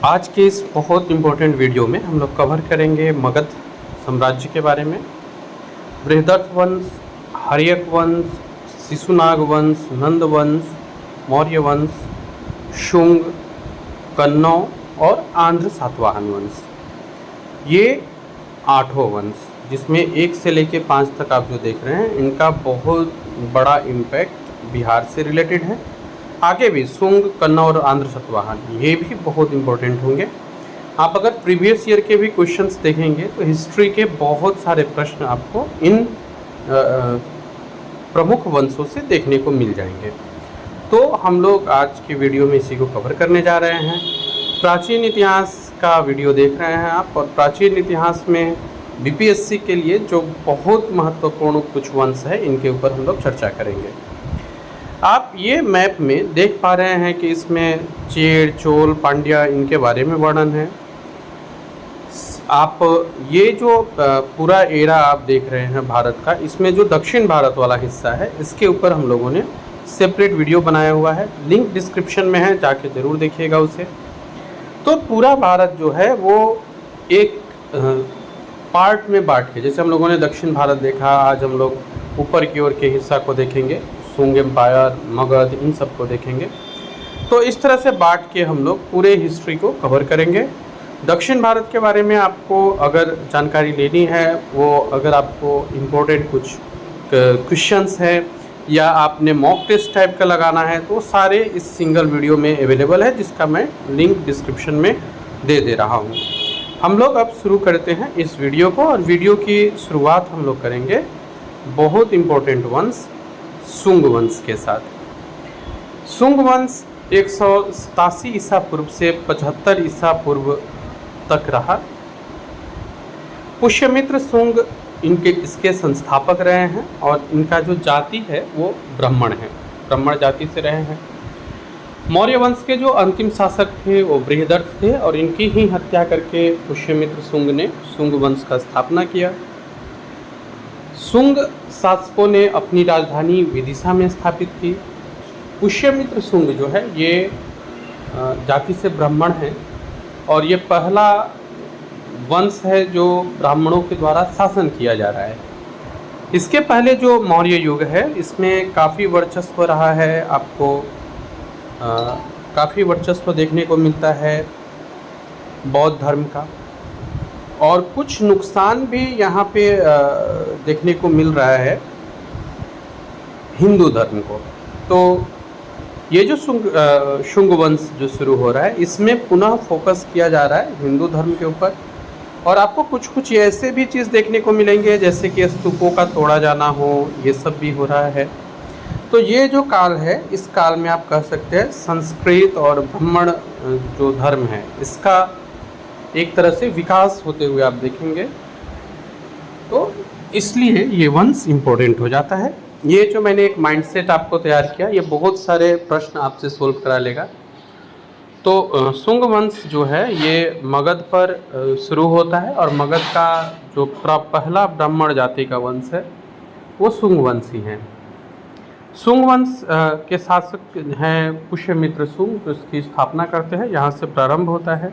आज के इस बहुत इम्पोर्टेंट वीडियो में हम लोग कवर करेंगे मगध साम्राज्य के बारे में। बृहदर्थ वंश, हर्यक वंश, शिशुनाग वंश, नंद वंश, मौर्य वंश, शुंग, कन्नौ और आंध्र सातवाहन वंश। ये आठों वंश जिसमें 1 से लेके 5 तक आप जो देख रहे हैं, इनका बहुत बड़ा इम्पैक्ट बिहार से रिलेटेड है। आगे भी शुंग, कन्नौ और आंध्र सातवाहन ये भी बहुत इम्पोर्टेंट होंगे। आप अगर प्रीवियस ईयर के भी क्वेश्चंस देखेंगे तो हिस्ट्री के बहुत सारे प्रश्न आपको इन प्रमुख वंशों से देखने को मिल जाएंगे। तो हम लोग आज की वीडियो में इसी को कवर करने जा रहे हैं। प्राचीन इतिहास का वीडियो देख रहे हैं आप, और प्राचीन इतिहास में बीपीएससी के लिए जो बहुत महत्वपूर्ण कुछ वंश है, इनके ऊपर हम लोग चर्चा करेंगे। आप ये मैप में देख पा रहे हैं कि इसमें चेर, चोल, पांड्या इनके बारे में वर्णन है। आप ये जो पूरा एरा आप देख रहे हैं भारत का, इसमें जो दक्षिण भारत वाला हिस्सा है, इसके ऊपर हम लोगों ने सेपरेट वीडियो बनाया हुआ है। लिंक डिस्क्रिप्शन में है, जाके ज़रूर देखिएगा उसे। तो पूरा भारत जो है वो एक पार्ट में बांट के, जैसे हम लोगों ने दक्षिण भारत देखा, आज हम लोग ऊपर की ओर के हिस्सा को देखेंगे, शुंग एम्पायर, मगध, इन सब को देखेंगे। तो इस तरह से बांट के हम लोग पूरे हिस्ट्री को कवर करेंगे। दक्षिण भारत के बारे में आपको अगर जानकारी लेनी है, वो अगर आपको इम्पोर्टेंट कुछ क्वेश्चंस हैं या आपने मॉक टेस्ट टाइप का लगाना है, तो सारे इस सिंगल वीडियो में अवेलेबल है, जिसका मैं लिंक डिस्क्रिप्शन में दे रहा हूँ। हम लोग अब शुरू करते हैं इस वीडियो को, और वीडियो की शुरुआत हम लोग करेंगे बहुत इम्पोर्टेंट वंश शुंग वंश के साथ। शुंग वंश 187 ईसा पूर्व से 75 ईसा पूर्व तक रहा। पुष्यमित्र शुंग इसके संस्थापक रहे हैं, और इनका जो जाति है वो ब्राह्मण है, ब्राह्मण जाति से रहे हैं। मौर्य वंश के जो अंतिम शासक थे वो बृहदर्थ थे, और इनकी ही हत्या करके पुष्यमित्र शुंग ने शुंग वंश का स्थापना किया। शुंग शासकों ने अपनी राजधानी विदिशा में स्थापित की। पुष्यमित्र शुंग जो है ये जाति से ब्राह्मण है, और ये पहला वंश है जो ब्राह्मणों के द्वारा शासन किया जा रहा है। इसके पहले जो मौर्य युग है, इसमें काफ़ी वर्चस्व रहा है। आपको काफ़ी वर्चस्व देखने को मिलता है बौद्ध धर्म का, और कुछ नुकसान भी यहाँ पे देखने को मिल रहा है हिंदू धर्म को। तो ये जो शुंग वंश जो शुरू हो रहा है, इसमें पुनः फोकस किया जा रहा है हिंदू धर्म के ऊपर। और आपको कुछ ऐसे भी चीज़ देखने को मिलेंगे, जैसे कि स्तूपों का तोड़ा जाना हो, ये सब भी हो रहा है। तो ये जो काल है, इस काल में आप कह सकते हैं संस्कृत और ब्राह्मण जो धर्म है, इसका एक तरह से विकास होते हुए आप देखेंगे। तो इसलिए ये वंश इम्पोर्टेंट हो जाता है। ये जो मैंने एक माइंडसेट आपको तैयार किया, ये बहुत सारे प्रश्न आपसे सोल्व करा लेगा। तो शुंग वंश जो है ये मगध पर शुरू होता है, और मगध का जो पहला ब्राह्मण जाति का वंश है वो शुंग वंश ही है। शुंग वंश के शासक हैं पुष्यमित्र शुंग, जो इसकी स्थापना करते हैं। यहाँ से प्रारंभ होता है।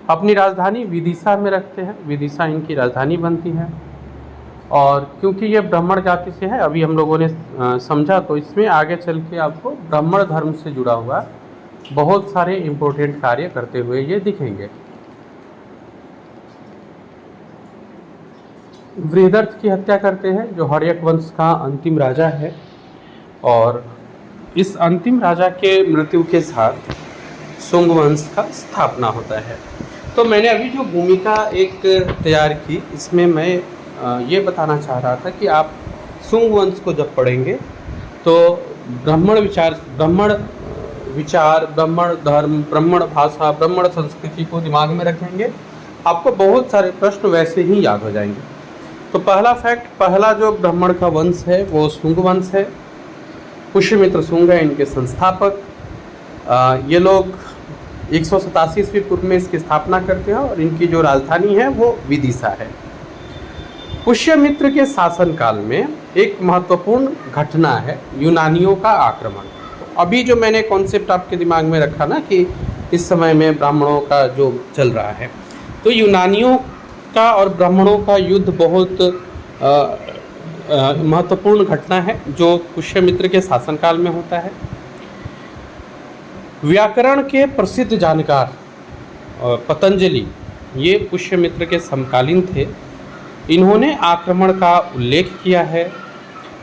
अपनी राजधानी विदिशा में रखते हैं, विदिशा इनकी राजधानी बनती है। और क्योंकि ये ब्राह्मण जाति से है, अभी हम लोगों ने समझा, तो इसमें आगे चल के आपको ब्राह्मण धर्म से जुड़ा हुआ बहुत सारे इम्पोर्टेंट कार्य करते हुए ये दिखेंगे। बृहदर्थ की हत्या करते हैं, जो हर्यक वंश का अंतिम राजा है, और इस अंतिम राजा के मृत्यु के साथ शुंग वंश का स्थापना होता है। तो मैंने अभी जो भूमिका एक तैयार की, इसमें मैं ये बताना चाह रहा था कि आप शुंग वंश को जब पढ़ेंगे तो ब्राह्मण विचार, ब्राह्मण धर्म, ब्राह्मण भाषा, ब्राह्मण संस्कृति को दिमाग में रखेंगे, आपको बहुत सारे प्रश्न वैसे ही याद हो जाएंगे। तो पहला फैक्ट, पहला जो ब्राह्मण का वंश है वो शुंग वंश है। पुष्यमित्र शुंग है इनके संस्थापक। ये लोग 187 ईस्वी पूर्व में इसकी स्थापना करते हैं, और इनकी जो राजधानी है वो विदिशा है। पुष्यमित्र के शासनकाल में एक महत्वपूर्ण घटना है यूनानियों का आक्रमण। तो अभी जो मैंने कॉन्सेप्ट आपके दिमाग में रखा ना कि इस समय में ब्राह्मणों का जो चल रहा है। तो यूनानियों का और ब्राह्मणों का युद्ध बहुत महत्वपूर्ण घटना है जो पुष्यमित्र के शासनकाल में होता है। व्याकरण के प्रसिद्ध जानकार पतंजलि ये पुष्यमित्र के समकालीन थे। इन्होंने आक्रमण का उल्लेख किया है।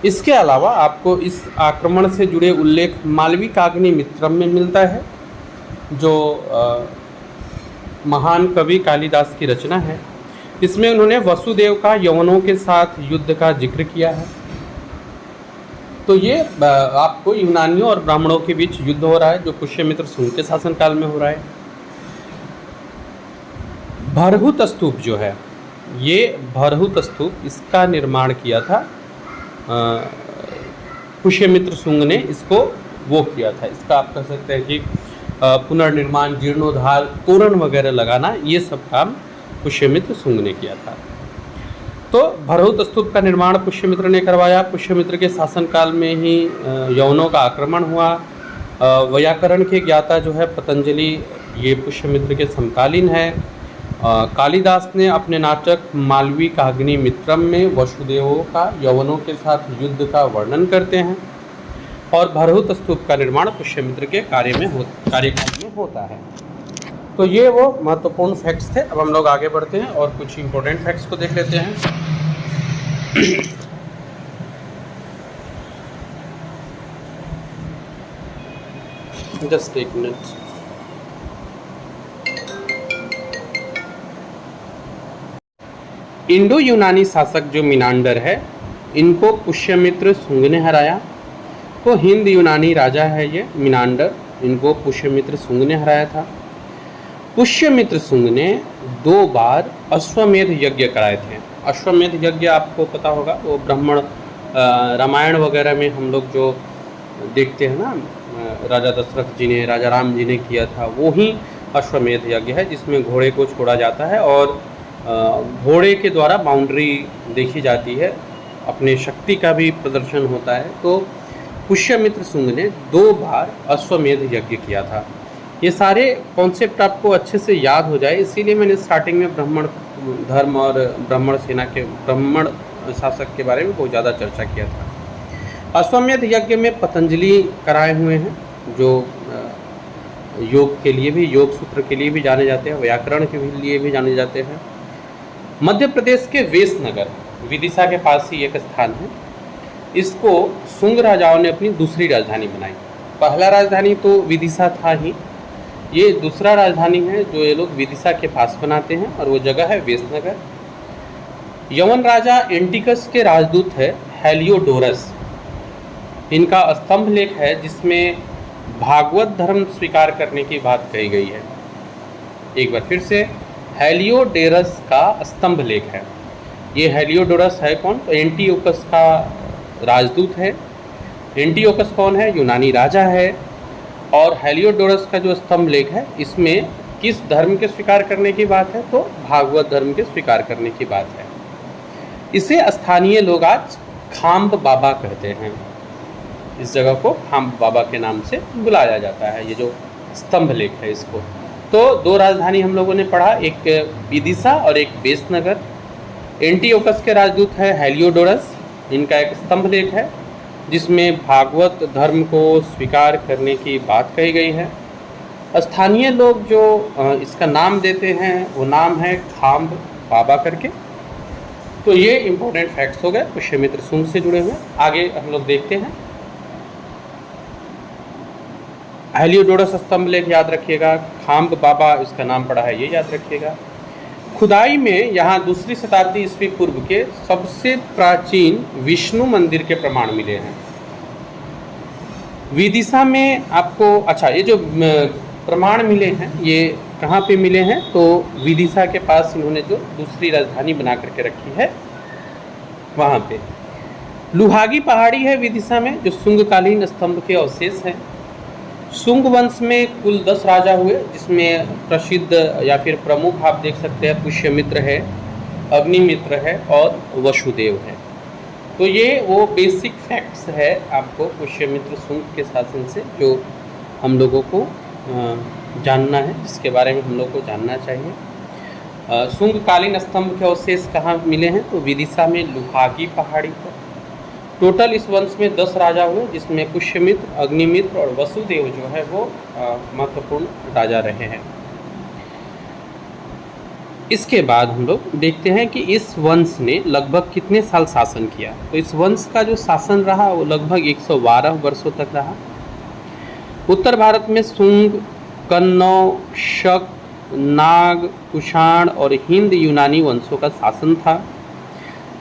इसके अलावा आपको इस आक्रमण से जुड़े उल्लेख मालविकाग्निमित्रम में मिलता है, जो महान कवि कालिदास की रचना है। इसमें उन्होंने वसुदेव का यवनों के साथ युद्ध का जिक्र किया है। तो ये आपको यूनानियों और ब्राह्मणों के बीच युद्ध हो रहा है जो पुष्यमित्र सुंग के शासनकाल में हो रहा है। भरहुत स्तूप जो है, ये भरहुत स्तूप इसका निर्माण किया था पुष्यमित्र सुंग ने, इसको वो किया था। इसका आप कह सकते हैं कि पुनर्निर्माण, जीर्णोद्धार, तोरण वगैरह लगाना, ये सब काम पुष्यमित्र सुंग ने किया था। तो भरहुत स्तूप का निर्माण पुष्यमित्र ने करवाया। पुष्यमित्र के शासनकाल में ही यवनों का आक्रमण हुआ। व्याकरण के ज्ञाता जो है पतंजलि, ये पुष्यमित्र के समकालीन है। कालिदास ने अपने नाटक मालविकाग्निमित्रम में वसुदेव का यवनों के साथ युद्ध का वर्णन करते हैं और भरहुत स्तूप का निर्माण पुष्यमित्र के कार्यकाल में होता है। तो ये वो महत्वपूर्ण फैक्ट्स थे। अब हम लोग आगे बढ़ते हैं और कुछ इंपॉर्टेंट फैक्ट्स को देख लेते हैं। जस्ट एक मिनट। इंडो यूनानी शासक जो मिनांडर है, इनको पुष्यमित्र सुंग ने हराया। तो हिंद यूनानी राजा है ये मिनांडर, इनको पुष्यमित्र सुंग ने हराया था। पुष्यमित्र सुंग ने 2 बार अश्वमेध यज्ञ कराए थे। अश्वमेध यज्ञ आपको पता होगा, वो ब्राह्मण रामायण वगैरह में हम लोग जो देखते हैं ना, राजा दशरथ जी ने, राजा राम जी ने किया था, वो ही अश्वमेध यज्ञ है जिसमें घोड़े को छोड़ा जाता है और घोड़े के द्वारा बाउंड्री देखी जाती है, अपने शक्ति का भी प्रदर्शन होता है। तो पुष्यमित्र सुंग ने 2 बार अश्वमेध यज्ञ किया था। ये सारे कॉन्सेप्ट आपको अच्छे से याद हो जाए, इसीलिए मैंने स्टार्टिंग में ब्राह्मण धर्म और ब्राह्मण सेना के, ब्राह्मण शासक के बारे में बहुत ज़्यादा चर्चा किया था। अश्वमेध यज्ञ में पतंजलि कराए हुए हैं, जो योग के लिए भी, योग सूत्र के लिए भी जाने जाते हैं, व्याकरण के लिए भी जाने जाते हैं। मध्य प्रदेश के वेसनगर, विदिशा के पास ही एक स्थान है, इसको सुंग राजाओं ने अपनी दूसरी राजधानी बनाई। पहला राजधानी तो विदिशा था ही, ये दूसरा राजधानी है जो ये लोग विदिशा के पास बनाते हैं और वो जगह है वेसनगर। यवन राजा एंटिकस के राजदूत है हेलियोडोरस। इनका स्तंभ लेख है जिसमें भागवत धर्म स्वीकार करने की बात कही गई है। एक बार फिर से, हेलियोडोरस का स्तंभ लेख है। ये हेलियोडोरस है कौन? तो एंटियोकस का राजदूत है। एंटियोकस कौन है? यूनानी राजा है। और हेलियोडोरस का जो स्तंभ लेख है, इसमें किस धर्म के स्वीकार करने की बात है? तो भागवत धर्म के स्वीकार करने की बात है। इसे स्थानीय लोग आज खाम्ब बाबा कहते हैं। इस जगह को खाम्ब बाबा के नाम से बुलाया जाता है, ये जो स्तंभ लेख है इसको। तो 2 राजधानी हम लोगों ने पढ़ा, एक विदिशा और एक वेसनगर। एंटियोकस के राजदूत है हेलियोडोरस, इनका एक स्तंभ लेख है जिसमें भागवत धर्म को स्वीकार करने की बात कही गई है। स्थानीय लोग जो इसका नाम देते हैं वो नाम है खाम्ब बाबा करके। तो ये इम्पोर्टेंट फैक्ट्स हो गए पुष्यमित्र सुंग से जुड़े हुए। आगे हम लोग देखते हैं। हेलियोडोरस स्तंभ लेख याद रखिएगा, खाम्ब बाबा इसका नाम पड़ा है, ये याद रखिएगा। खुदाई में यहाँ 2री शताब्दी ईस्वी पूर्व के सबसे प्राचीन विष्णु मंदिर के प्रमाण मिले हैं। विदिशा में आपको, अच्छा, ये जो प्रमाण मिले हैं ये कहाँ पे मिले हैं? तो विदिशा के पास इन्होंने जो दूसरी राजधानी बना करके रखी है वहाँ पे। लुहागी पहाड़ी है विदिशा में, जो शुंगकालीन स्तंभ के अवशेष हैं। शुंग वंश में कुल 10 राजा हुए, जिसमें प्रसिद्ध या फिर प्रमुख आप देख सकते हैं पुष्यमित्र है, अग्निमित्र है और वसुदेव है। तो ये वो बेसिक फैक्ट्स है आपको पुष्यमित्र शुंग के शासन से जो हम लोगों को जानना है, जिसके बारे में हम लोग को जानना चाहिए। शुंगकालीन स्तंभ के अवशेष कहाँ मिले हैं? तो विदिशा में लुहागी पहाड़ी पर। टोटल इस वंश में 10 राजा हुए, जिसमें पुष्यमित्र, अग्निमित्र और वसुदेव जो है वो महत्वपूर्ण राजा रहे हैं। इसके बाद हम लोग देखते हैं कि इस वंश ने लगभग कितने साल शासन किया। तो इस वंश का जो शासन रहा वो लगभग 112 वर्षों तक रहा। उत्तर भारत में शुंग, कन्नौ, शक, नाग, कुषाण और हिंद यूनानी वंशों का शासन था।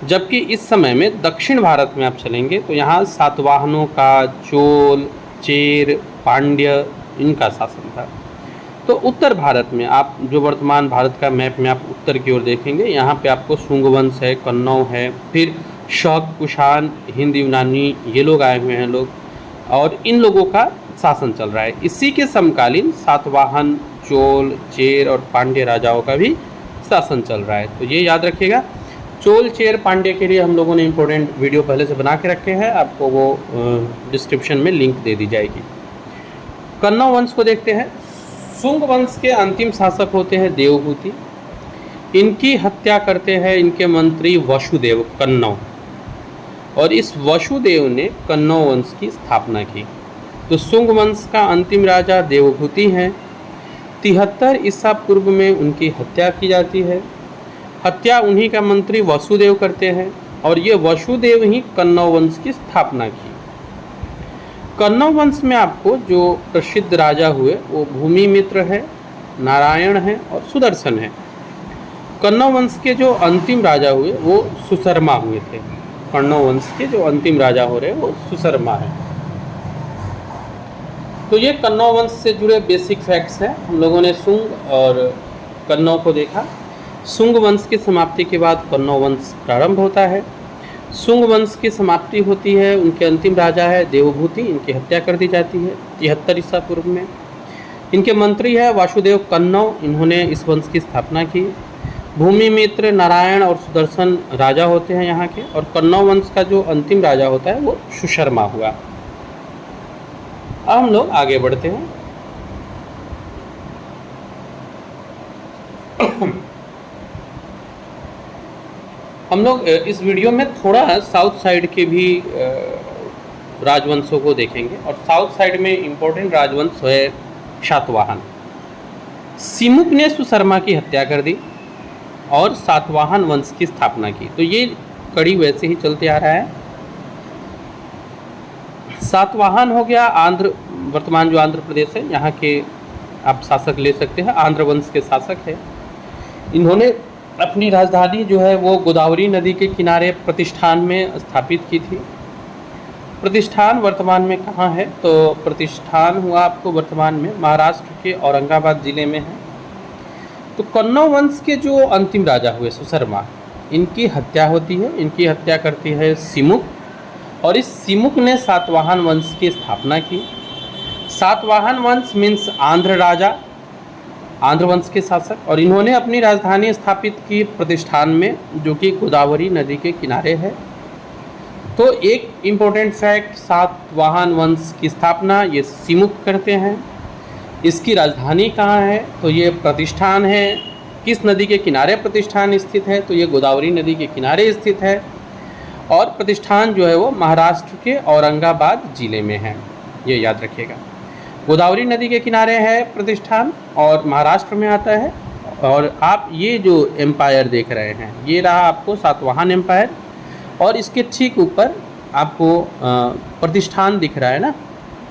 जबकि इस समय में दक्षिण भारत में आप चलेंगे तो यहाँ सातवाहनों का, चोल, चेर, पांड्य, इनका शासन था। तो उत्तर भारत में आप जो वर्तमान भारत का मैप में आप उत्तर की ओर देखेंगे, यहाँ पे आपको शुंग वंश है, कन्नौ है, फिर शक, कुषाण, हिंद यूनानी, ये लोग आए हुए हैं लोग, और इन लोगों का शासन चल रहा है। इसी के समकालीन सातवाहन, चोल, चेर और पांड्य राजाओं का भी शासन चल रहा है। तो ये याद रखिएगा। चोल, चेर, पांड्य के लिए हम लोगों ने इम्पोर्टेंट वीडियो पहले से बना के रखे हैं, आपको वो डिस्क्रिप्शन में लिंक दे दी जाएगी। कन्नौ वंश को देखते हैं। शुंग वंश के अंतिम शासक होते हैं देवहूति। इनकी हत्या करते हैं इनके मंत्री वसुदेव कन्नौ, और इस वसुदेव ने कन्नौ वंश की स्थापना की। तो शुंग वंश का अंतिम राजा देवहूति हैं। 73 ईसा पूर्व में उनकी हत्या की जाती है। हत्या उन्हीं का मंत्री वसुदेव करते हैं, और ये वसुदेव ही कन्नौ वंश की स्थापना की। कन्नौ वंश में आपको जो प्रसिद्ध राजा हुए वो भूमिमित्र है, नारायण है और सुदर्शन है। कन्नौ वंश के जो अंतिम राजा हुए वो सुशर्मा हुए थे। कन्नौ वंश के जो अंतिम राजा हो रहे वो सुशर्मा है। तो ये कन्नौ वंश से जुड़े बेसिक फैक्ट्स हैं। हम लोगों ने शुंग और कन्नौ को देखा। शुंग वंश की समाप्ति के बाद कन्नौ वंश प्रारंभ होता है। शुंग वंश की समाप्ति होती है, उनके अंतिम राजा है देवहूति, इनकी हत्या कर दी जाती है 73 ईसा पूर्व में। इनके मंत्री है वासुदेव कन्नौ, इन्होंने इस वंश की स्थापना की। भूमिमित्र, नारायण और सुदर्शन राजा होते हैं यहाँ के, और कन्नौ वंश का जो अंतिम राजा होता है वो सुशर्मा हुआ। अब हम लोग आगे बढ़ते हैं। हम लोग इस वीडियो में थोड़ा साउथ साइड के भी राजवंशों को देखेंगे, और साउथ साइड में इम्पोर्टेंट राजवंश है सातवाहन। सिमुक ने सुशर्मा की हत्या कर दी और सातवाहन वंश की स्थापना की। तो ये कड़ी वैसे ही चलते आ रहा है। सातवाहन हो गया आंध्र, वर्तमान जो आंध्र प्रदेश है यहाँ के आप शासक ले सकते हैं, आंध्र वंश के शासक है। इन्होंने अपनी राजधानी जो है वो गोदावरी नदी के किनारे प्रतिष्ठान में स्थापित की थी। प्रतिष्ठान वर्तमान में कहाँ है? तो प्रतिष्ठान हुआ आपको वर्तमान में महाराष्ट्र के औरंगाबाद ज़िले में है। तो कन्नौ वंश के जो अंतिम राजा हुए सुशर्मा, इनकी हत्या होती है। इनकी हत्या करती है सिमुक, और इस सिमुक ने सातवाहन वंश की स्थापना की। सातवाहन वंश मीन्स आंध्र राजा, आंध्र वंश के शासक, और इन्होंने अपनी राजधानी स्थापित की प्रतिष्ठान में, जो कि गोदावरी नदी के किनारे है। तो एक इम्पोर्टेंट फैक्ट, सातवाहन वंश की स्थापना ये सिमुक करते हैं। इसकी राजधानी कहाँ है? तो ये प्रतिष्ठान है। किस नदी के किनारे प्रतिष्ठान स्थित है? तो ये गोदावरी नदी के किनारे स्थित है, और प्रतिष्ठान जो है वो महाराष्ट्र के औरंगाबाद ज़िले में है, ये याद रखिएगा। गोदावरी नदी के किनारे है प्रतिष्ठान और महाराष्ट्र में आता है। और आप ये जो एम्पायर देख रहे हैं ये रहा आपको सातवाहन एम्पायर, और इसके ठीक ऊपर आपको प्रतिष्ठान दिख रहा है ना,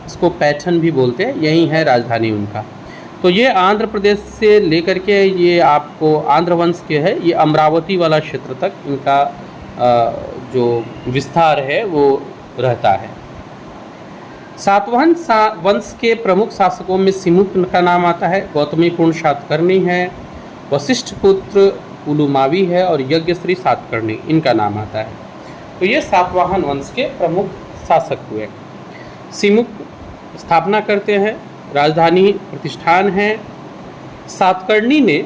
इसको पैठन भी बोलते हैं, यही है राजधानी उनका। तो ये आंध्र प्रदेश से लेकर के ये आपको आंध्र वंश के है, ये अमरावती वाला क्षेत्र तक इनका जो विस्तार है वो रहता है। सातवाहन वंश के प्रमुख शासकों में सिमुक का नाम आता है, गौतमीपुत्र सातकर्णी है, वशिष्ठ पुत्र पुलुमावी है, और यज्ञश्री सातकर्णी इनका नाम आता है। तो ये सातवाहन वंश के प्रमुख शासक हुए। सिमुक स्थापना करते हैं, राजधानी प्रतिष्ठान है। सातकर्णी ने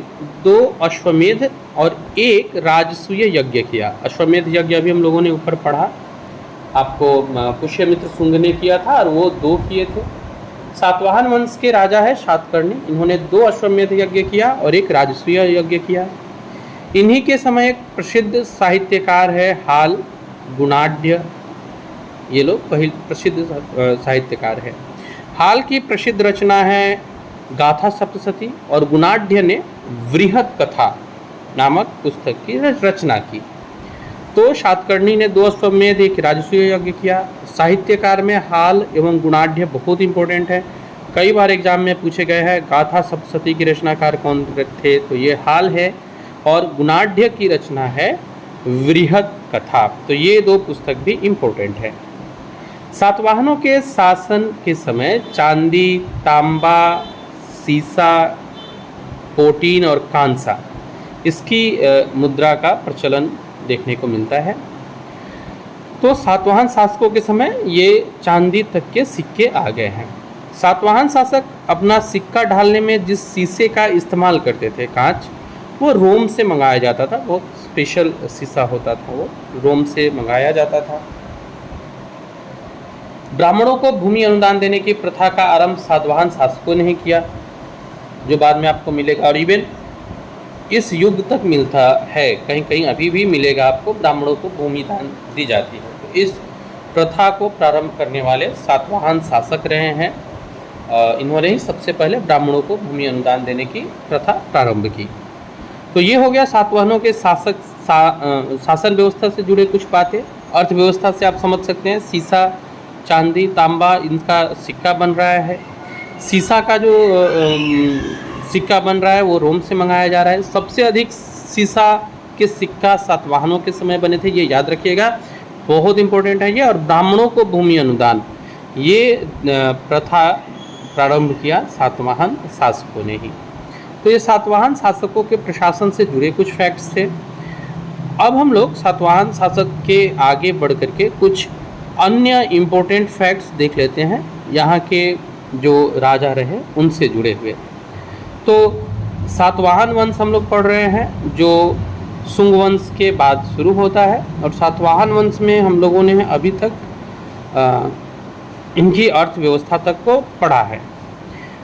2 अश्वमेध और 1 राजसूय यज्ञ किया। अश्वमेध यज्ञ अभी हम लोगों ने ऊपर पढ़ा, आपको पुष्यमित्र शुंग ने किया था और वो 2 किए थे। सातवाहन वंश के राजा है शातकर्णी। इन्होंने 2 अश्वमेध यज्ञ किया और 1 राजसूय यज्ञ किया। इन्हीं के समय एक प्रसिद्ध साहित्यकार है हाल गुणाढ्य। ये लोग प्रसिद्ध साहित्यकार है। हाल की प्रसिद्ध रचना है गाथा सप्तशती और गुणाढ्य ने वृहत कथा नामक पुस्तक की रचना की। तो शातकर्णी ने 2 अश्वमेध 1 राजसूय यज्ञ किया। साहित्यकार में हाल एवं गुणाढ्य बहुत इंपॉर्टेंट है, कई बार एग्जाम में पूछे गए हैं। गाथा सप्तशती की रचनाकार कौन थे, तो ये हाल है, और गुणाढ्य की रचना है वृहत कथा। तो ये 2 पुस्तक भी इम्पोर्टेंट है। सातवाहनों के शासन के समय चांदी, तांबा, सीसा, पोटीन और कांसा इसकी मुद्रा का प्रचलन देखने को मिलता है। तो सातवाहन शासकों के समय ये चांदी तक के सिक्के आ गए हैं। सातवाहन शासक अपना सिक्का ढालने में जिस शीशे का इस्तेमाल करते थे, कांच, वो रोम से मंगाया जाता था। बहुत स्पेशल शीशा होता था, वो रोम से मंगाया जाता था। ब्राह्मणों को भूमि अनुदान देने की प्रथा का आरंभ सातवाहन शासकों ने ही किया, जो बाद में आपको मिलेगा। और इवन इस युग तक मिलता है, कहीं कहीं अभी भी मिलेगा आपको, ब्राह्मणों को भूमि दान दी जाती है। तो इस प्रथा को प्रारंभ करने वाले सातवाहन शासक रहे हैं। इन्होंने ही सबसे पहले ब्राह्मणों को भूमि अनुदान देने की प्रथा प्रारंभ की। तो ये हो गया सातवाहनों के शासन व्यवस्था से जुड़े कुछ बातें। अर्थव्यवस्था से आप समझ सकते हैं, सीसा, चांदी, तांबा, इनका सिक्का बन रहा है। सीसा का जो सिक्का बन रहा है वो रोम से मंगाया जा रहा है। सबसे अधिक सीसा के सिक्का सातवाहनों के समय बने थे, ये याद रखिएगा, बहुत इंपॉर्टेंट है ये। और ब्राह्मणों को भूमि अनुदान, ये प्रथा प्रारंभ किया सातवाहन शासकों ने ही। तो ये सातवाहन शासकों के प्रशासन से जुड़े कुछ फैक्ट्स थे। अब हम लोग सातवाहन शासक के आगे बढ़ करके कुछ अन्य इम्पोर्टेंट फैक्ट्स देख लेते हैं, यहाँ के जो राजा रहे उनसे जुड़े हुए। तो सातवाहन वंश हम लोग पढ़ रहे हैं, जो शुंग वंश के बाद शुरू होता है। और सातवाहन वंश में हम लोगों ने अभी तक इनकी अर्थव्यवस्था तक को पढ़ा है।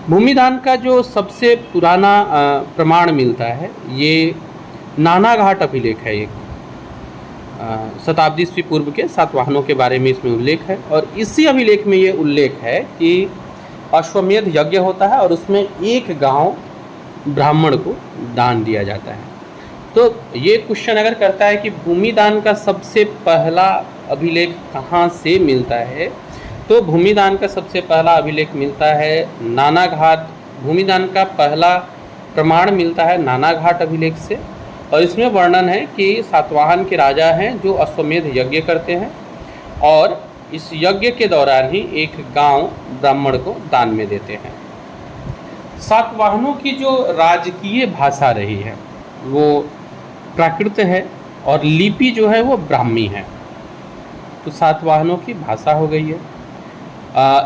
भूमिदान का जो सबसे पुराना प्रमाण मिलता है, ये नानाघाट अभिलेख है। एक शताब्दी ईस्वी पूर्व के सातवाहनों के बारे में इसमें उल्लेख है। और इसी अभिलेख में ये उल्लेख है कि अश्वमेध यज्ञ होता है और उसमें एक गांव ब्राह्मण को दान दिया जाता है। तो ये क्वेश्चन अगर करता है कि भूमिदान का सबसे पहला अभिलेख कहाँ से मिलता है, तो भूमिदान का सबसे पहला अभिलेख मिलता है नानाघाट। भूमिदान का पहला प्रमाण मिलता है नानाघाट अभिलेख से। और इसमें वर्णन है कि सातवाहन के राजा हैं जो अश्वमेध यज्ञ करते हैं और इस यज्ञ के दौरान ही एक गांव ब्राह्मण को दान में देते हैं। सातवाहनों की जो राजकीय भाषा रही है वो प्राकृत है और लिपि जो है वो ब्राह्मी है। तो सातवाहनों की भाषा हो गई है।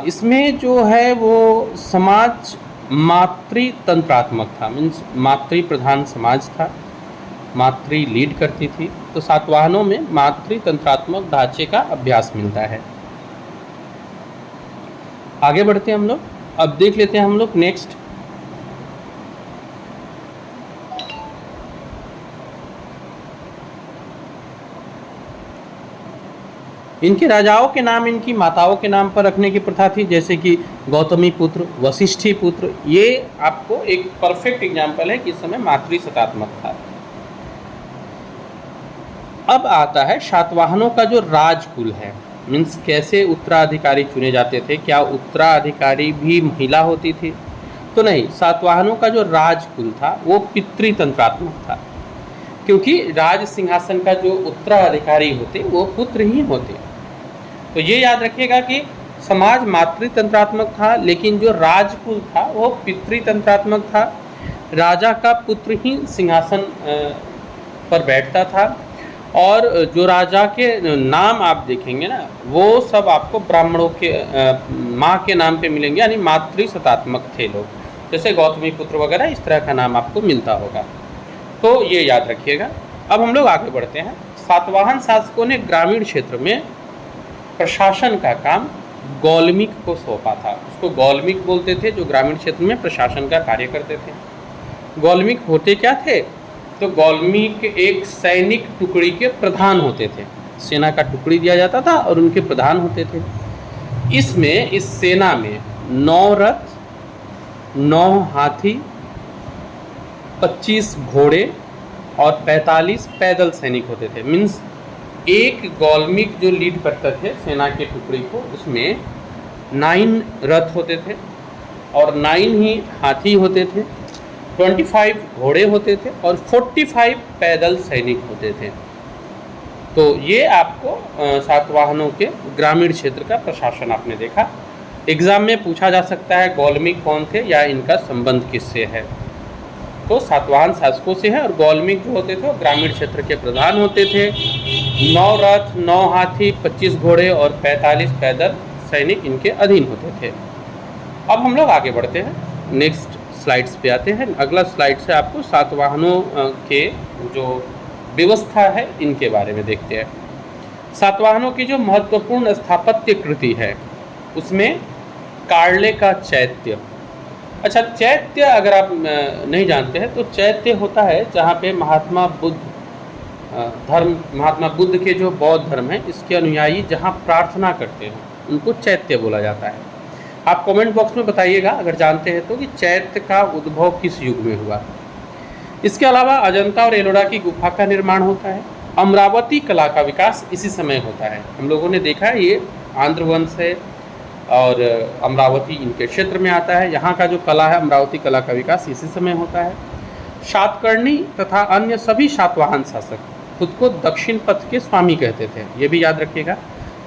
इसमें जो है वो समाज मातृतंत्रात्मक था, मीन्स मातृ प्रधान समाज था, मातृ लीड करती थी। तो सातवाहनों में मातृतंत्रात्मक ढांचे का अभ्यास मिलता है। आगे बढ़ते हैं हम लोग। अब देख लेते हैं हम लोग नेक्स्ट। इनके राजाओं के नाम इनकी माताओं के नाम पर रखने की प्रथा थी, जैसे कि गौतमी पुत्र, वशिष्ठी पुत्र। ये आपको एक परफेक्ट एग्जाम्पल है कि इस समय मातृशतात्मक था। अब आता है सातवाहनों का जो राजकुल है, मीन्स कैसे उत्तराधिकारी चुने जाते थे। क्या उत्तराधिकारी भी महिला होती थी? तो नहीं, सातवाहनों का जो राजकुल था वो पितृतंत्रात्मक था, क्योंकि राज सिंहासन का जो उत्तराधिकारी होते वो पुत्र ही होते। तो ये याद रखिएगा कि समाज मातृतंत्रात्मक था, लेकिन जो राजकुल था वो पितृतंत्रात्मक था। राजा का पुत्र ही सिंहासन पर बैठता था और जो राजा के नाम आप देखेंगे ना, वो सब आपको ब्राह्मणों के माँ के नाम पे मिलेंगे, यानी मातृशतात्मक थे लोग, जैसे गौतमी पुत्र वगैरह इस तरह का नाम आपको मिलता होगा। तो ये याद रखिएगा। अब हम लोग आगे बढ़ते हैं। सातवाहन शासकों ने ग्रामीण क्षेत्र में प्रशासन का काम गौलमिक को सौंपा था। उसको गौलमिक बोलते थे, जो ग्रामीण क्षेत्र में प्रशासन का कार्य करते थे। गौलमिक होते क्या थे? तो गौलमिक एक सैनिक टुकड़ी के प्रधान होते थे। सेना का टुकड़ी दिया जाता था और उनके प्रधान होते थे। इसमें, इस सेना में 9 रथ, 9 हाथी, 25 घोड़े और 45 पैदल सैनिक होते थे। मीन्स एक गौलमिक जो लीड करते थे सेना के टुकड़ी को, उसमें 9 रथ होते थे और 9 ही हाथी होते थे, 25 घोड़े होते थे और 45 पैदल सैनिक होते थे। तो ये आपको सातवाहनों के ग्रामीण क्षेत्र का प्रशासन आपने देखा। एग्ज़ाम में पूछा जा सकता है गौलमिक कौन थे या इनका संबंध किससे है। तो सातवाहन शासकों से है और गौलमिक जो होते थे वो ग्रामीण क्षेत्र के प्रधान होते थे। 9 रथ, 9 हाथी, 25 घोड़े और 45 पैदल सैनिक इनके अधीन होते थे। अब हम लोग आगे बढ़ते हैं, नेक्स्ट स्लाइड्स पे आते हैं। अगला स्लाइड से आपको सातवाहनों के जो व्यवस्था है इनके बारे में देखते हैं। सातवाहनों की जो महत्वपूर्ण स्थापत्य कृति है उसमें कार्ले का चैत्य। अच्छा, चैत्य अगर आप नहीं जानते हैं तो चैत्य होता है जहाँ पे महात्मा बुद्ध के जो बौद्ध धर्म है इसके अनुयायी जहाँ प्रार्थना करते हैं उनको चैत्य बोला जाता है। आप कमेंट बॉक्स में बताइएगा अगर जानते हैं तो कि चैत्य का उद्भव किस युग में हुआ। इसके अलावा अजंता और एलोरा की गुफा का निर्माण होता है। अमरावती कला का विकास इसी समय होता है। हम लोगों ने देखा है ये आंध्र वंश है और अमरावती इनके क्षेत्र में आता है। यहाँ का जो कला है, अमरावती कला का विकास इसी समय होता है। सातकर्णी तथा अन्य सभी सातवाहन शासक खुद को दक्षिण पथ के स्वामी कहते थे, ये भी याद रखिएगा।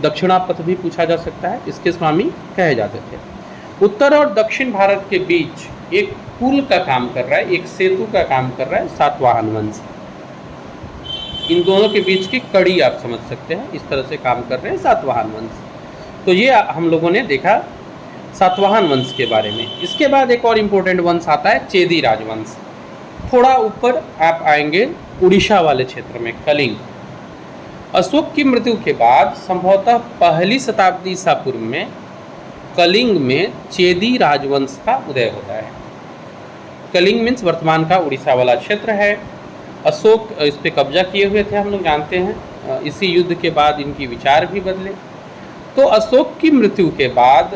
दक्षिणा पथ भी पूछा जा सकता है, इसके स्वामी कहे जाते थे। उत्तर और दक्षिण भारत के बीच एक पुल का काम कर रहा है, एक सेतु का काम कर रहा है सातवाहन वंश। इन दोनों के बीच की कड़ी आप समझ सकते हैं, इस तरह से काम कर रहे हैं सातवाहन वंश। तो ये हम लोगों ने देखा सातवाहन वंश के बारे में। इसके बाद एक और इम्पोर्टेंट वंश आता है चेदी राजवंश। थोड़ा ऊपर आप आएंगे उड़ीसा वाले क्षेत्र में, कलिंग। अशोक की मृत्यु के बाद संभवतः पहली शताब्दी ईसा पूर्व में कलिंग में चेदी राजवंश का उदय होता है। कलिंग मीन्स वर्तमान का उड़ीसा वाला क्षेत्र है। अशोक इस पर कब्जा किए हुए थे, हम लोग जानते हैं। इसी युद्ध के बाद इनकी विचार भी बदले। तो अशोक की मृत्यु के बाद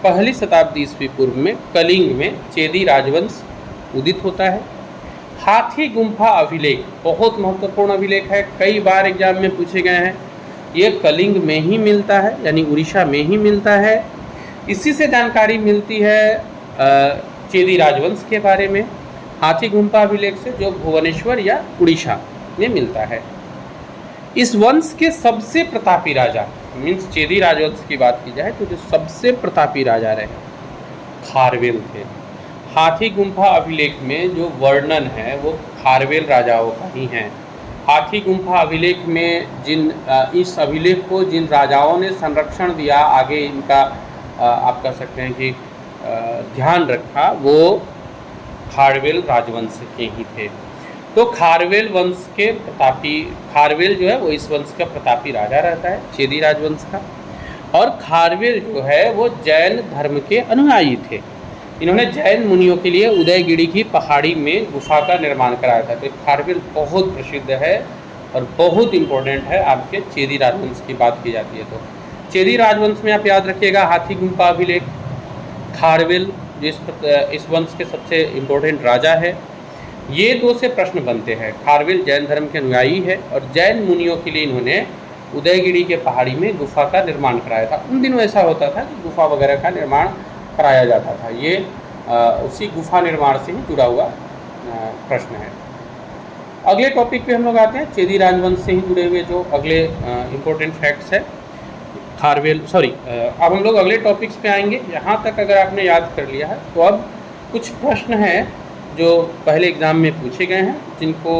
पहली शताब्दी ईस्वी पूर्व में कलिंग में चेदी राजवंश उदित होता है। हाथी गुम्फा अभिलेख बहुत महत्वपूर्ण अभिलेख है, कई बार एग्जाम में पूछे गए हैं। ये कलिंग में ही मिलता है, यानी उड़ीसा में ही मिलता है। इसी से जानकारी मिलती है चेदी राजवंश के बारे में, हाथी गुम्फा अभिलेख से, जो भुवनेश्वर या उड़ीसा में मिलता है। इस वंश के सबसे प्रतापी राजा, मीन्स चेदी राजवंश की बात की जाए तो जो सबसे प्रतापी राजा रहे खारवेल थे। हाथी गुम्फा अभिलेख में जो वर्णन है वो खारवेल राजाओं का ही है। हाथी गुम्फा अभिलेख में इस अभिलेख को जिन राजाओं ने संरक्षण दिया, आगे इनका आप कह सकते हैं कि ध्यान रखा, वो खारवेल राजवंश के ही थे। तो खारवेल वंश के प्रतापी, खारवेल जो है वो इस वंश का प्रतापी राजा रहता है, चेदी राजवंश का। और खारवेल जो है वो जैन धर्म के अनुयायी थे। इन्होंने जैन मुनियों के लिए उदयगिरी की पहाड़ी में गुफा का निर्माण कराया था। तो खारवेल बहुत प्रसिद्ध है और बहुत इम्पोर्टेंट है, आपके चेदी राजवंश की बात की जाती है तो। चेदी राजवंश में आप याद रखिएगा हाथी गुम्फा अभिलेख, खारवेल इस वंश के सबसे इम्पोर्टेंट राजा है। ये दो से प्रश्न बनते हैं। खारवेल जैन धर्म के अनुयायी है और जैन मुनियों के लिए इन्होंने उदयगिरी के पहाड़ी में गुफा का निर्माण कराया था। उन दिनों ऐसा होता था कि गुफा वगैरह का निर्माण कराया जाता था। ये उसी गुफा निर्माण से ही जुड़ा हुआ प्रश्न है। अगले टॉपिक पे हम लोग आते हैं, चेदी राजवंश से ही जुड़े हुए जो अगले इम्पोर्टेंट फैक्ट्स है खारवेल। अब हम लोग अगले टॉपिक्स पे आएंगे। यहाँ तक अगर आपने याद कर लिया है तो अब कुछ प्रश्न हैं जो पहले एग्ज़ाम में पूछे गए हैं, जिनको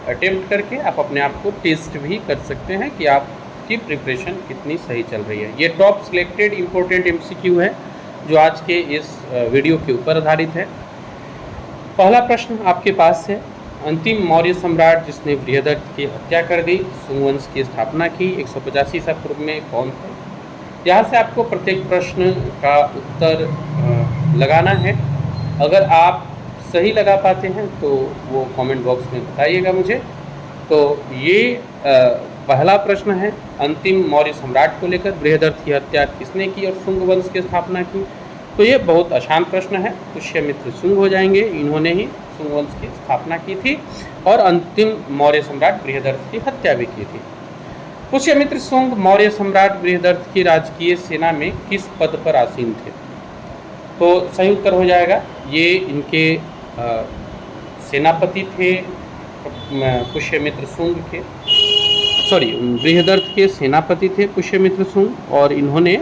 अटेम्प्ट करके आप अपने आप को टेस्ट भी कर सकते हैं कि आपकी प्रिपरेशन कितनी सही चल रही है। ये टॉप सिलेक्टेड इम्पोर्टेंट MCQ है जो आज के इस वीडियो के ऊपर आधारित है। पहला प्रश्न आपके पास है, अंतिम मौर्य सम्राट जिसने बृहदत्त की हत्या कर दी, सुंग वंश की स्थापना की 185 ईसा पूर्व में, कौन थे? यहाँ से आपको प्रत्येक प्रश्न का उत्तर लगाना है। अगर आप सही लगा पाते हैं तो वो कमेंट बॉक्स में बताइएगा मुझे। तो ये पहला प्रश्न है, अंतिम मौर्य सम्राट को लेकर बृहदर्थ की हत्या किसने की और शुंग वंश की स्थापना की। तो ये बहुत आसान प्रश्न है, पुष्यमित्र शुंग हो जाएंगे, इन्होंने ही शुंग वंश की स्थापना की थी और अंतिम मौर्य सम्राट बृहदर्थ की हत्या भी की थी। पुष्यमित्र शुंग मौर्य सम्राट बृहदर्थ की राजकीय सेना में किस पद पर आसीन थे। तो सही उत्तर हो जाएगा, ये इनके सेनापति थे पुष्यमित्र शुंग के, सॉरी बृहदर्थ के सेनापति थे पुष्यमित्र शुंग, और इन्होंने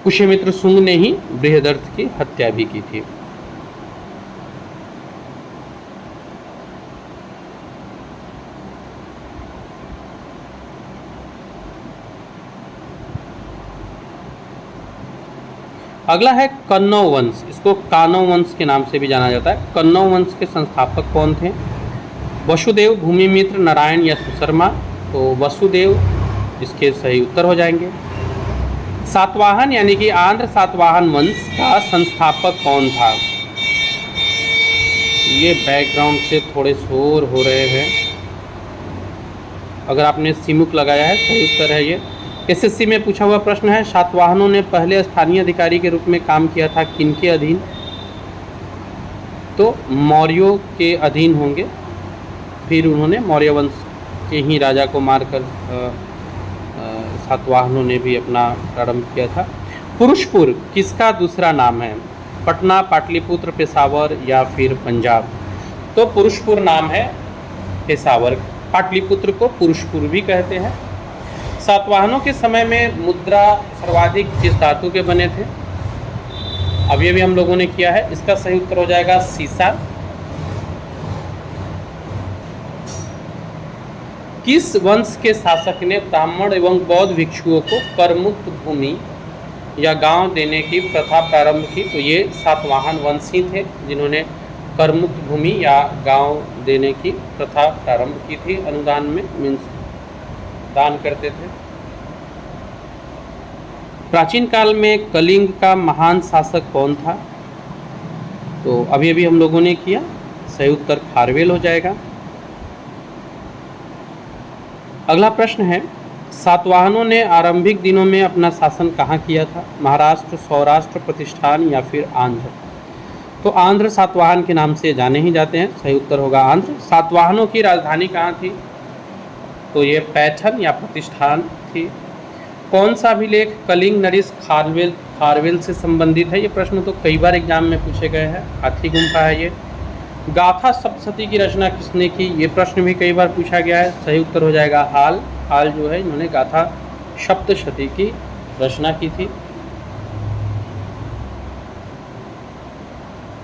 पुष्यमित्र शुंग ने ही बृहदर्थ की हत्या भी की थी। अगला है कन्नौ वंश, इसको कानव वंश के नाम से भी जाना जाता है। कन्नौ वंश के संस्थापक कौन थे। वसुदेव, भूमिमित्र, नारायण या सुशर्मा। तो वसुदेव इसके सही उत्तर हो जाएंगे। सातवाहन यानी कि आंध्र सातवाहन वंश का संस्थापक कौन था। ये बैकग्राउंड से थोड़े शोर हो रहे हैं, अगर आपने सिमुक लगाया है सही उत्तर है ये। एसएससी में पूछा हुआ प्रश्न है, सातवाहनों ने पहले स्थानीय अधिकारी के रूप में काम किया था किनके अधीन। तो मौर्यों के अधीन होंगे, फिर उन्होंने मौर्य वंश के ही राजा को मारकर सातवाहनों ने भी अपना प्रारंभ किया था। पुरुषपुर किसका दूसरा नाम है। पटना, पाटलिपुत्र, पेशावर या फिर पंजाब। तो पुरुषपुर नाम है पेशावर, पाटलिपुत्र को पुरुषपुर भी कहते हैं। सातवाहनों के समय में मुद्रा सर्वाधिक किस धातु के बने थे। अब ये भी हम लोगों ने किया है, इसका सही उत्तर हो जाएगा सीसा। किस वंश के शासक ने ब्राह्मण एवं बौद्ध भिक्षुओं को करमुक्त भूमि या गांव देने की प्रथा प्रारंभ की। तो ये सातवाहन वंशी थे जिन्होंने करमुक्त भूमि या गांव देने की प्रथा प्रारंभ की थी। अनुदान में मीन्स दान करते थे। प्राचीन काल में कलिंग का महान शासक कौन था। तो अभी अभी हम लोगों ने किया, सही उत्तर खारवेल हो जाएगा। अगला प्रश्न है, सातवाहनों ने आरंभिक दिनों में अपना शासन कहाँ किया था। महाराष्ट्र, सौराष्ट्र, प्रतिष्ठान या फिर आंध्र। तो आंध्र सातवाहन के नाम से जाने ही जाते हैं, सही उत्तर होगा आंध्र। सातवाहनों की राजधानी कहाँ थी। तो ये पैठन या प्रतिष्ठान थी। कौन सा अभिलेख कलिंग, नरेश, खारवेल से संबंधित है। ये प्रश्न तो कई बार एग्जाम में पूछे गए हैं। हाथी गुम्फा है ये। गाथा सप्तशती की रचना किसने की। ये प्रश्न भी कई बार पूछा गया है, सही उत्तर हो जाएगा हाल। हाल जो है इन्होंने गाथा सप्तशती की रचना की थी।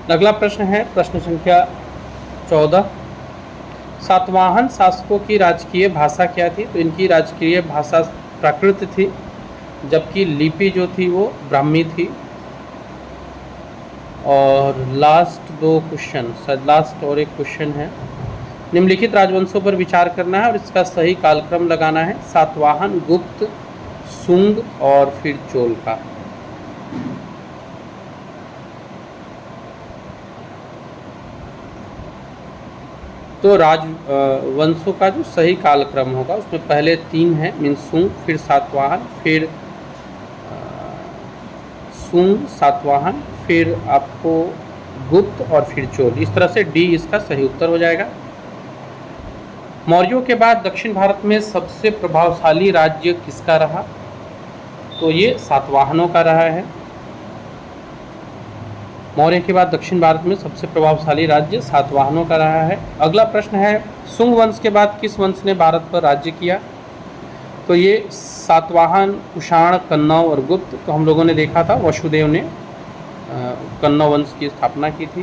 अगला प्रश्न है प्रश्न संख्या 14, सातवाहन शासकों की राजकीय भाषा क्या थी। तो इनकी राजकीय भाषा प्राकृत थी, जबकि लिपि जो थी वो ब्राह्मी थी। और लास्ट दो क्वेश्चन, लास्ट और एक क्वेश्चन है, निम्नलिखित राजवंशों पर विचार करना है और इसका सही कालक्रम लगाना है। सातवाहन, गुप्त, शुंग और फिर चोल का। तो राजवंशों का जो सही कालक्रम होगा उसमें पहले 3 है, मीन शुंग, फिर सातवाहन, फिर शुंग, सातवाहन, फिर आपको गुप्त और फिर चोल। इस तरह से डी इसका सही उत्तर हो जाएगा। मौर्यों के बाद दक्षिण भारत में सबसे प्रभावशाली राज्य किसका रहा। तो ये सातवाहनों का रहा है। मौर्य के बाद दक्षिण भारत में सबसे प्रभावशाली राज्य सातवाहनों का रहा है। अगला प्रश्न है, शुंग वंश के बाद किस वंश ने भारत पर राज्य किया। तो ये सातवाहन, कुषाण, कन्नौ और गुप्त। तो हम लोगों ने देखा था वसुदेव ने कन्नौ वंश की स्थापना की थी।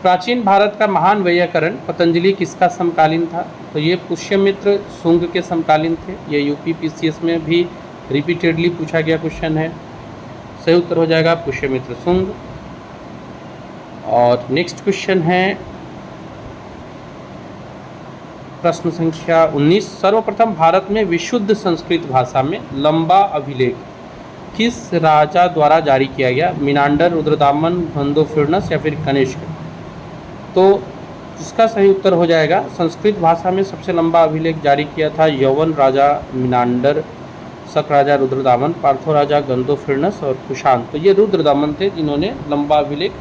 प्राचीन भारत का महान वैयाकरण पतंजलि किसका समकालीन था। तो ये पुष्यमित्र शुंग के समकालीन थे। ये यूपीपीसीएस में भी रिपीटेडली पूछा गया क्वेश्चन है। सही उत्तर हो जाएगा पुष्यमित्र शुंग। और नेक्स्ट क्वेश्चन है, प्रश्न संख्या 19, सर्वप्रथम भारत में विशुद्ध संस्कृत भाषा में लंबा अभिलेख किस राजा द्वारा जारी किया गया? मिनांडर, रुद्रदामन, धंदोफिर्नस या फिर कनिष्क? तो इसका सही उत्तर हो जाएगा, संस्कृत भाषा में सबसे लंबा अभिलेख जारी किया था यवन राजा मिनांडर, शक राजा रुद्रदामन, पार्थो राजा गंदोफिर्नस और कुषाण। तो ये रुद्रदामन थे जिन्होंने लंबा अभिलेख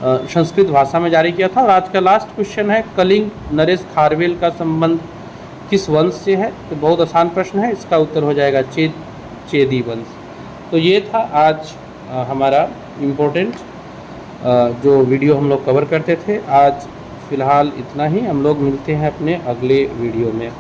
संस्कृत भाषा में जारी किया था। और आज का लास्ट क्वेश्चन है, कलिंग नरेश खारवेल का संबंध किस वंश से है? तो बहुत आसान प्रश्न है, इसका उत्तर हो जाएगा चेदी वंश। तो ये था आज हमारा इम्पोर्टेंट जो वीडियो हम लोग कवर करते थे। आज फ़िलहाल इतना ही, हम लोग मिलते हैं अपने अगले वीडियो में।